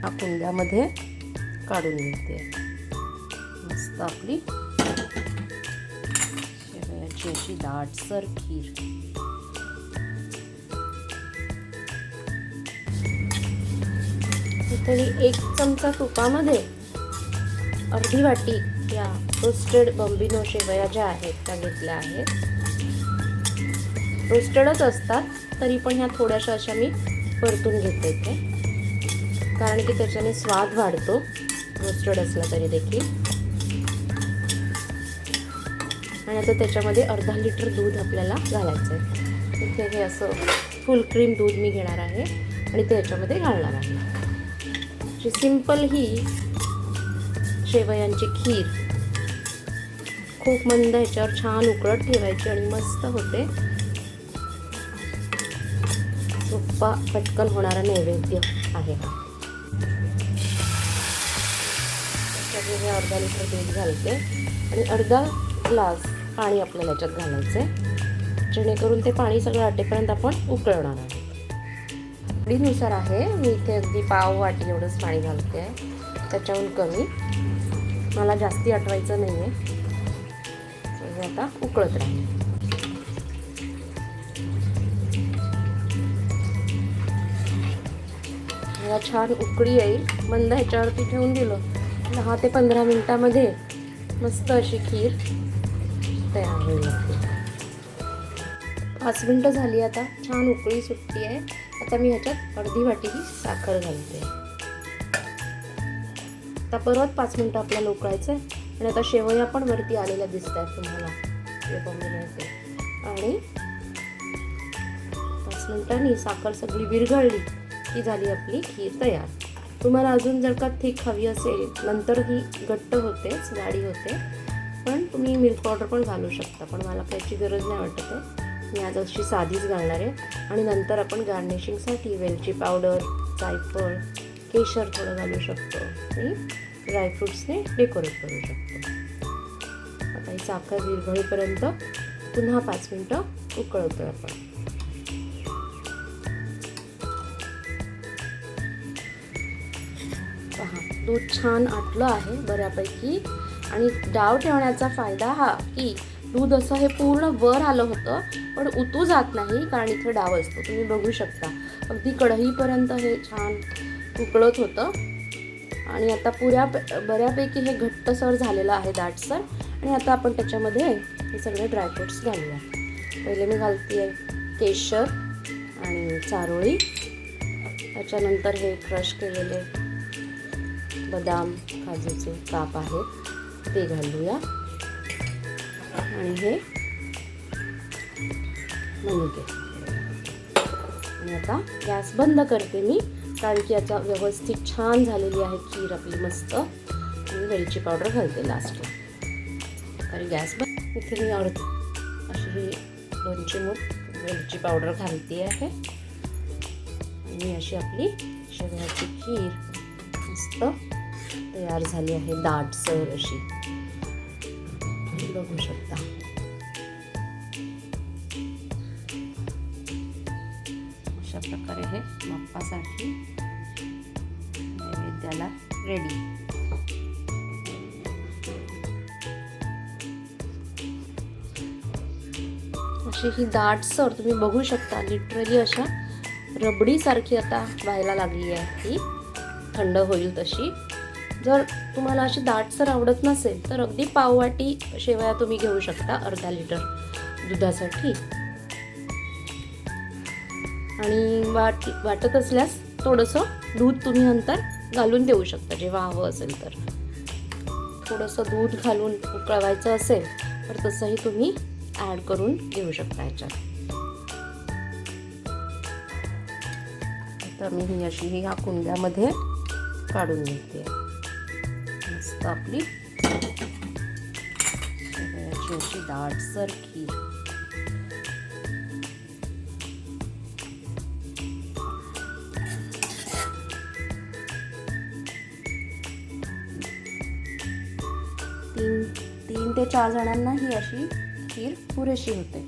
हा कुंड्यामध्ये काढून घेते. मस्त आपली शेवयाची अशी दाटसर खीर. तरी 1 चमचा तुपामध्ये अर्धी वाटी या रोस्टेड बंबिनो शेवया ज्या आहेत त्या घेतल्या आहेत. रोस्टेडच असतात तरी पण ह्या थोड्याशा अशा मी परतून घेते इथे, कारण की त्याच्याने स्वाद वाढतो रोस्टेड असला तरी देखील. आणि आता त्याच्यामध्ये अर्धा लिटर दूध आपल्याला घालायचं आहे. इथे हे असं फुल क्रीम दूध मी घेणार आहे आणि ते याच्यामध्ये घालणार आहे. जी सिंपल ही शेवयांची खीर खूप मंद ह्याच्यावर छान उकळत ठेवायची आणि मस्त होते. सोपा पटकन होणारा नैवेद्य आहे हा. त्याच्यामध्ये अर्धा लिटर दूध घालते आणि अर्धा ग्लास पाणी आपल्याला याच्यात घालायचं आहे, जेणेकरून ते पाणी सगळं आटेपर्यंत आपण उकळवणार आहे. आवडीनुसार आहे. मी इथे अगदी पाव वाटी एवढंच पाणी घालते आहे, त्याच्याहून कमी. मला जास्ती आटवायचं नाही आहे. हे आता उकळत राहील. मला छान उकळी येईल. मंद ह्याच्यावरती ठेवून दिलं 10 ते 15 मिनिटामध्ये मस्त अशी खीर तयार होईल. 5 मिनिटं झाली. आता छान उकळी सुटली आहे. आता मी ह्याच्यात अर्धी वाटी ही साखर घालते. आता परत 5 मिनिटं आपल्याला उकळायचं आहे. आणि आता शेवया पण वरती आलेल्या दिसत आहेत तुम्हाला. आणि 5 मिनिटांनी साखर सगळी विरघळली की झाली आपली खीर तयार. तुम्हाला अजून जर का थिक हवी असेल, नंतर ही घट्ट होतेच, गाढी होते, पण तुम्ही मिल्क पावडर पण घालू शकता. पण मला त्याची गरज नाही वाटत आहे. मी आज अशी साधीच घालणार आहे. आणि नंतर आपण गार्निशिंगसाठी वेलची पावडर, जायफळ, केशर थोडं घालू शकतो आणि ड्रायफ्रूट्सने डेकोरेट करू शकतो. आता ही साखर विरघळीपर्यंत पुन्हा 5 मिनिटं उकळवतोय आपण. पहा, दूध छान आटलं आहे बऱ्यापैकी. आणि डाव ठेवण्याचा फायदा हा की दूध असं हे पूर्ण वर आलं होतं पण उतू जात नाही, कारण इथे डाव असतो. तुम्ही बघू शकता अगदी कढईपर्यंत हे छान उकळत होतं. आणि आता बऱ्यापैकी हे घट्टसर झालेलं आहे, दाटसर. आणि आता आपण त्याच्यामध्ये हे सगळे ड्रायफ्रूट्स घालूया. पहिले मी घालते आहे केशर आणि चारोळी. त्याच्यानंतर हे क्रश केलेले बदाम, काजूचे काप आहेत ते घालूया. आणि हे मनुके. आणि आता गॅस बंद करते मी, कारण की याचा व्यवस्थित छान झालेली आहे खीर आपली मस्त. आणि वेलची पावडर घालते लास्टला. तर गॅस बंद. इथे मी अशी ही 2 चिमूट वेलची पावडर घालते आहे. आणि अशी आपली शेवयाची खीर मस्त तयार झाली आहे, दाटसर अशी. बघू शकता. अशा प्रकारे हे बाप्पासाठी नैवेद्याला रेडी. अशी ही दाटसर तुम्ही बघू शकता, लिटरली अशा रबडी सारखी आता व्हायला लागली आहे. ही थंड होईल तशी. जर तुम्हाला अशी दाटसर आवडत नसेल तर अगदी पाववाटी शेवया तुम्ही घेऊ शकता अर्धा लिटर दुधासाठी. आणि वाटत असल्यास थोडंसं दूध तुम्ही नंतर घालून देऊ शकता जेव्हा हवं असेल तर. थोडंसं दूध घालून उकळवायचं असेल तर तसंही तुम्ही ॲड करून घेऊ शकता ह्याच्यात. तर मी ही अशी ह्या कुंड्यामध्ये काढून घेते. मस्त आपली शेवयाची अशी दाटसर खीर. तीन ते 4 जणांना ही अशी खीर पुरेशी होते.